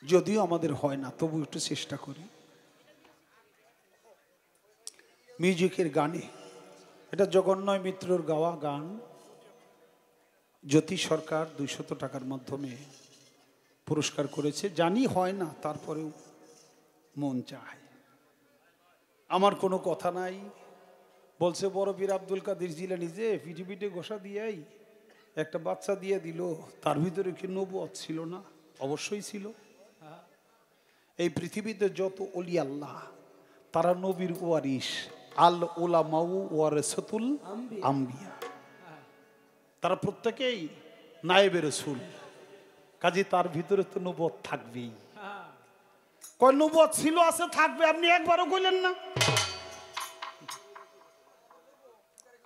যদিও আমাদের হয় না, তবু একটু চেষ্টা করি। মিউজিকের গানে, এটা জগন্নয় মিত্রর গাওয়া গান। জ্যোতি সরকার 200 টাকার মাধ্যমে পুরস্কার করেছে। জানি হয় না, তারপরেও মন চায়। আমার কোনো কথা নাই। বলছে বড় পীর আব্দুল কাদের জিলানী যে পিঠে পিঠে ঘষা দিয়েই একটা বাচ্চা দিয়ে দিল, তার ভিতরে কি নবুয়ত ছিল না? অবশ্যই ছিল। এই পৃথিবীতে যত ওলি আল্লাহ তারা নবীর ওয়ারিস। আল উলামাউ ওয়ারাসাতুল আম্বিয়া, তারা প্রত্যেকেই নায়েবে রাসূল। কাজে তার ভিতরে তো নবুয়ত থাকবেই। কয় নবুয়ত ছিল, আছে, থাকবে। আপনি একবারও কইলেন না।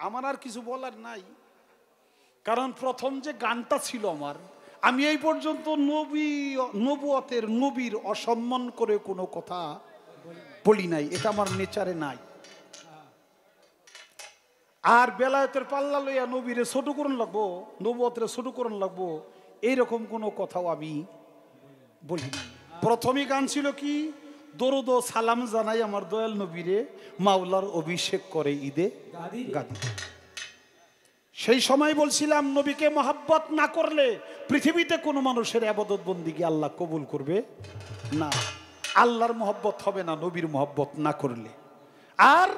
আমার আর কিছু বলার নাই, কারণ প্রথম যে গানটা ছিল আমার, আমি এই পর্যন্ত নবুয়তের নবীর অসম্মান করে কোনো কথা বলি নাই। এটা আমার নেচারে নাই। আর বেলায়েতের পাল্লা লইয়া নবীরে ছোট করণ লাগবো, নবুয়তের ছোট করণ লাগবো, এইরকম কোনো কথাও আমি বলি নাই। প্রথমই গান ছিল কি, দরুদ ও সালাম জানাই আমার দয়াল নবীরে, মাওলার অভিষেক করে ঈদে গাদি। সেই সময় বলছিলাম নবীকে মহব্বত না করলে পৃথিবীতে কোনো মানুষের ইবাদত বন্দিগি আল্লাহ কবুল করবে না। আল্লাহর মহব্বত হবে না নবীর মহব্বত না করলে। আর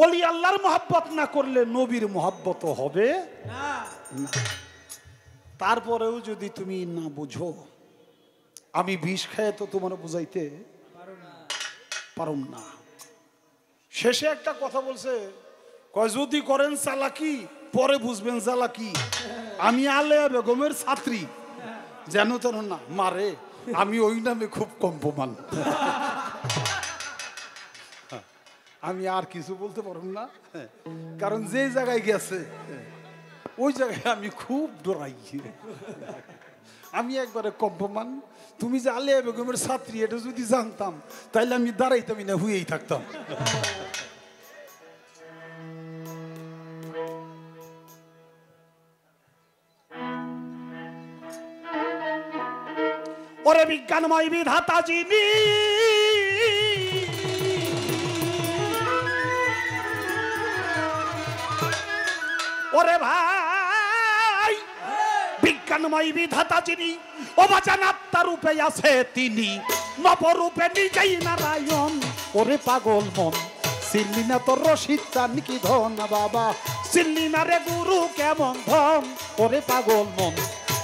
ওলি আল্লাহর মহব্বত না করলে নবীর মহব্বত হবে না। তারপরেও যদি তুমি না বুঝো, আমি বিষ খায় তো তোমার বুঝাইতে পারুম না। শেষে একটা কথা বলছে, কয় যদি করেন চালাকি পরে বুঝবেন চালাকি। আমি আলেয়া বেগমের ছাত্রী, যেন তেন না মারে, আমি ওই নামে খুব কম্পমান। আমি আর কিছু বলতে পারব না, কারণ যে জায়গায় গেছে ওই জায়গায় আমি খুব ডরাই। আমি একবারে কম্পমান। তুমি যে আলেয়া বেগমের ছাত্রী এটা যদি জানতাম তাইলে আমি দাঁড়াইতামই না, হুয়েই থাকতাম। ওরে বিজ্ঞানময় বিধাতা যিনি, ওরে ভাই বিজ্ঞানময় বিধাতা যিনি, অবাচান আত্মা রূপে আছে তিনি, নবরূপে নিজেই নারায়ণ। ওরে পাগল মন চিনলি না তোর রশিদ চান কি ধন বাবা, চিনলি না রে গুরু কেমন ধন। ওরে পাগল মন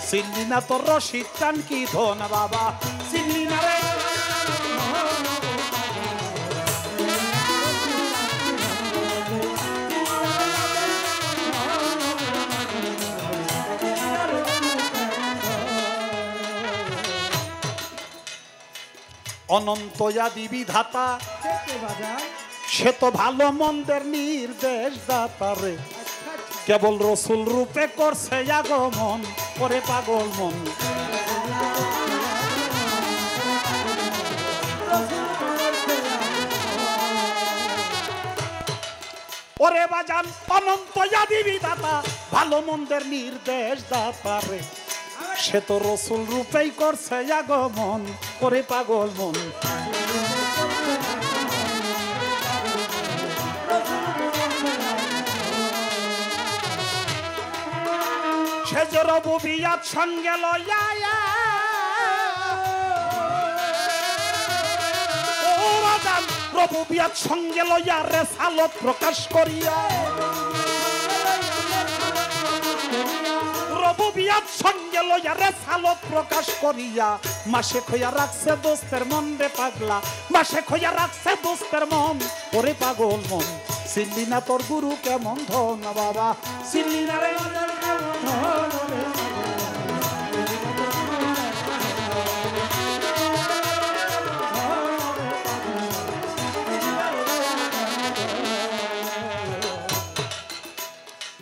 চিনলি না তোর রশিদ চান কি ধন বাবা, চিনলি না রে। অনন্ত আদি বিধাতা সে তো ভালো মন্দের নির্দেশ দাতা রে, কেবল রসুল রূপে করছে আগমন। ওরে পাগল মন ওরে বাজান, অনন্ত আদি বিধাতা ভালো মন্দের নির্দেশ দাতা রে, সে তো রসুল রূপেই করছে আগমন। ওরে পাগল মন সে যে রবুবিয়াত সঙ্গে লইয়া, ও রাজান রবুবিয়াত সঙ্গে লইয়া রেসালত প্রকাশ করিয়া, রবুবিয়াত সঙ্গে লইয়া রেসালত প্রকাশ করিয়া, মাসে খইয়া রাখছে দোস্তের মন রে পাগলা, মাসে খইয়া রাখছে দোস্তের মন। ওরে পাগল মন চিনলি না তোর গুরু কেমন ধন বাবা, চিনলি না রে।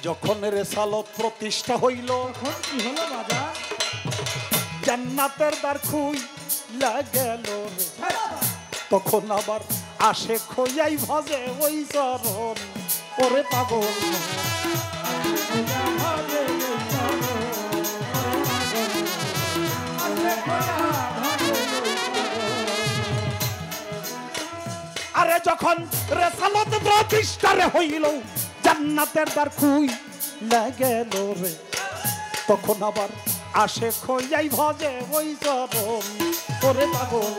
যখন রেসালত প্রতিষ্ঠা হইল, জান্নাতের দ্বার খুইলা গেল, তখন আবার আসে খইয়াই ভজে ওই চরণ। ওরে পাগল আরে যখন রেসালত প্রতিষ্ঠারে হইল জান্নাতের দ্বার খুই লাগেল রে তখন আবার আসে খইয়াই ভজে ওই চরণ ওরে পাগল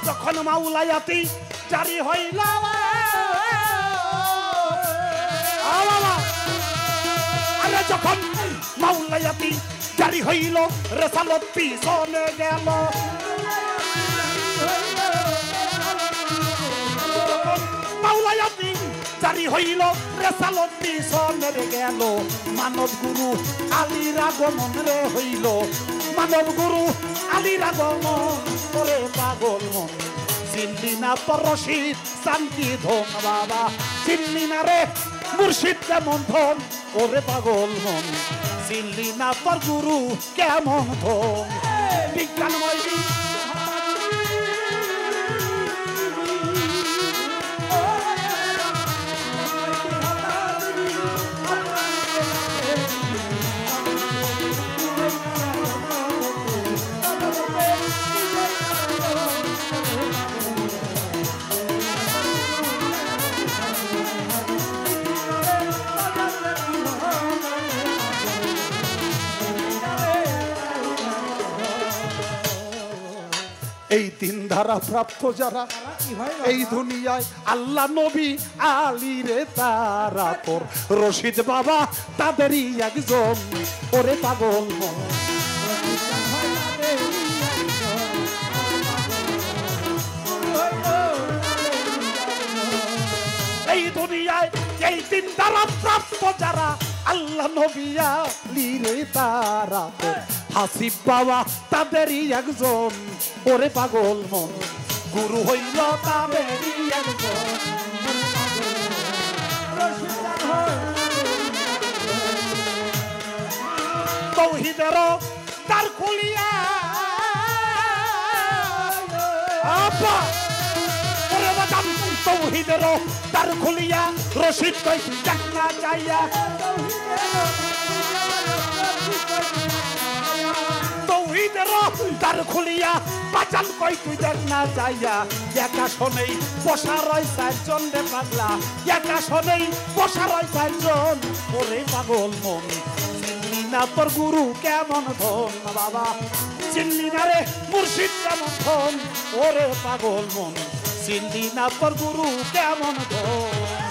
যখন মাওলায়াতি জারি হইল আরে যখন মাওলায়াতি জারি হইল রেসালত পিছনে গেল মাওলায়াতি জারি হইল রেসালত পিছনে গেল মানব গুরু আলীর আগমন রে হইল মানব গুরু আলীর আগমন ওরে পাগল মন চিনলি না তোর রশিদ শান্তি ধন বাবা চিনলি না রে মুর্শিদ কেমন ধন ওরে পাগল মন চিনলি না তোর গুরু কেমন ধন বিজ্ঞানময় এই তিন ধারা প্রাপ্ত যারা এই দুনিয়ায় আল্লাহ নবী আলী রে তারা তোর রশিদ বাবা তাদেরই একজন ওরে পাগল এই দুনিয়ায় এই তিন ধারা প্রাপ্ত যারা আল্লাহ নবী আলী রে তারা তোর হাসিব বাবা তাদেরই একজন ওরে পাগল মন গুরু হইল তাদেরই একজন তৌহিদের দ্বার খুলিয়া আপা ওরে বাদাম তৌহিদের দ্বার খুলিয়া রশিদ কই জান্না চাইয়া তৌহিদের দ্বার খুলিয়া বাজান কই তুই দেখ না যাইয়া একা শোনেই বসা রয় চারজন রে পাগলা একা শোনেই বসা রয় চারজন ওরে পাগল মন চিনলি না তোর গুরু কেমন ধন বাবা চিনলি না রে মুর্শিদ কেমন ধন ওরে পাগল মন চিনলি না তোর গুরু কেমন ধন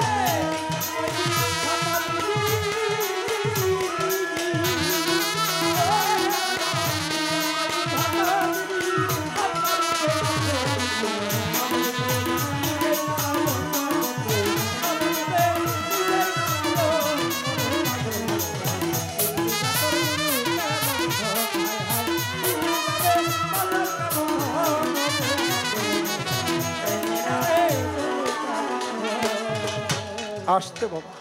আসতে বাবা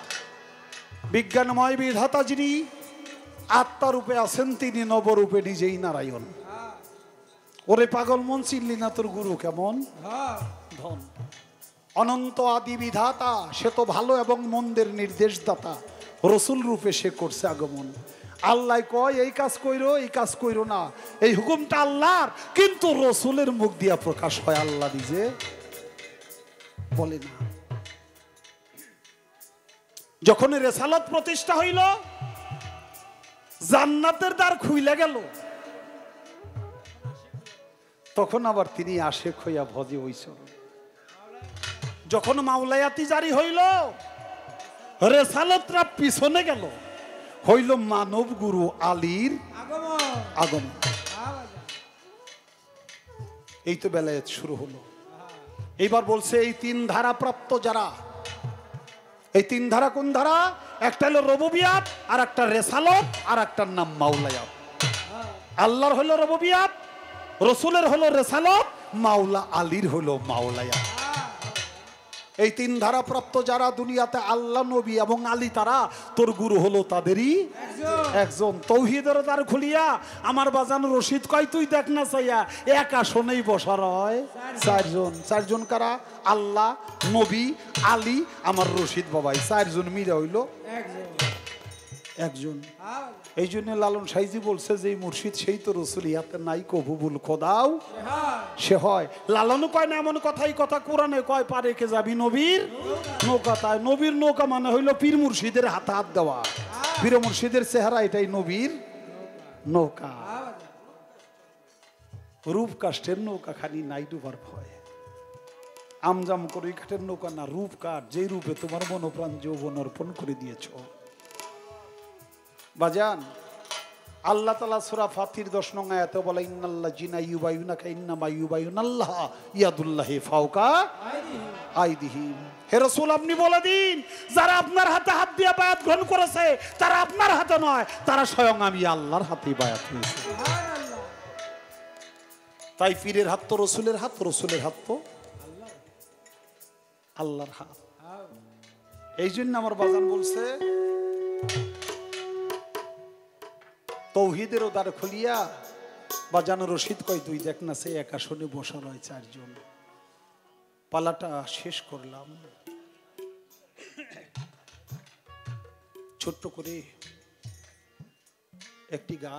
বিজ্ঞানময় বিধাতা যিনি আত্মারূপে আছেন তিনি নবরূপে নিজেই নারায়ণ ওরে পাগল মন চিনলি না তোর গুরু কেমন ধন অনন্ত আদি বিধাতা সে তো ভালো এবং মন্দের নির্দেশদাতা রসুল রূপে সে করছে আগমন আল্লাহ কয় এই কাজ কইরো এই কাজ কইরো না এই হুকুমটা আল্লাহর কিন্তু রসুলের মুখ দিয়া প্রকাশ হয় আল্লাহ নিজে বলে না যখন রেসালত প্রতিষ্ঠা হইল জান্নাতের দ্বার খুইলা গেল তখন আবার তিনি আশেক হইয়া ভজে ওই চরণ যখন মাওলায়াতি জারি হইল রেসালতরা পিছনে গেল হইল মানব গুরু আলীর আগমন এই তো বেলায়েত শুরু হলো এইবার বলছে এই তিন ধারা প্রাপ্ত যারা এই তিন ধারা কোন ধারা একটা হলো রবুবিয়াত আর একটা রেসালত আর একটার নাম মাওলায়াত আল্লাহর হলো রবুবিয়াত রসুলের হলো রেসালত মাওলা আলীর হলো মাওলায়াত এই তিন ধারা প্রাপ্ত যারা দুনিয়াতে আল্লাহ নবী এবং আলী তারা তোর গুরু হলো তাদেরই একজন তৌহিদের দ্বার খুলিয়া আমার বাজান রশিদ কয় তুই দেখ না চাইয়া একা শোনেই বসার হয় চারজন কারা আল্লাহ নবী আলী আমার রশিদ বাবাই চারজন মিলে হইল একজন। এই জন্য লালন সাইজি বলছে যে মুর্শিদ সেই তো রসুল, ইয়াতে নাই কবুল খোদাও সে হয়। লালনও কয় না এমন কথাই কথা, কোরআনে কয় পারে কে যাবি নবীর নৌকা। তাই নবীর নৌকা মানে হইলো পীর মুর্শিদের হাতে হাত দেওয়া, পীর মুর্শিদের চেহারা এটাই নবীর নৌকা। রূপ কাষ্ঠের নৌকা খানি নাই ডুবার ভয়, আমজাম করে কাঠের নৌকা না, রূপ কাঠ, যেই রূপে তোমার মনোপ্রাণ যৌবন অর্পণ করে দিয়েছ। বাজান আল্লাহ তাআলা সূরা ফাতির 10 নং আয়াতে বলে ইন্নাল্লাহ জিনা ইউবাইউনাকা ইন্নামা ইউবাইউনাল্লাহ ইয়াদুল্লাহি ফাওকা আইদিহিম। হে রাসূল আপনি বলে দিন, যারা আপনার হাতে হাত দিয়ে বায়াত গ্রহণ করেছে তারা আপনার হাতে নয়, তারা স্বয়ং আমি আল্লাহর হাতে বায়াত হয়েছে। সুবহানাল্লাহ। তাই পীরের হাত তো রসুলের হাত, রসুলের হাত তো আল্লাহর হাত। এই জন্য আমার বাজান বলছে তৌহিদের দ্বার খুলিয়া বাজানো রশিদ কয় তুই দেখ না, সে এক আসনে বসা রয় 4 জন। পালাটা শেষ করলাম ছোট্ট করে একটি গান।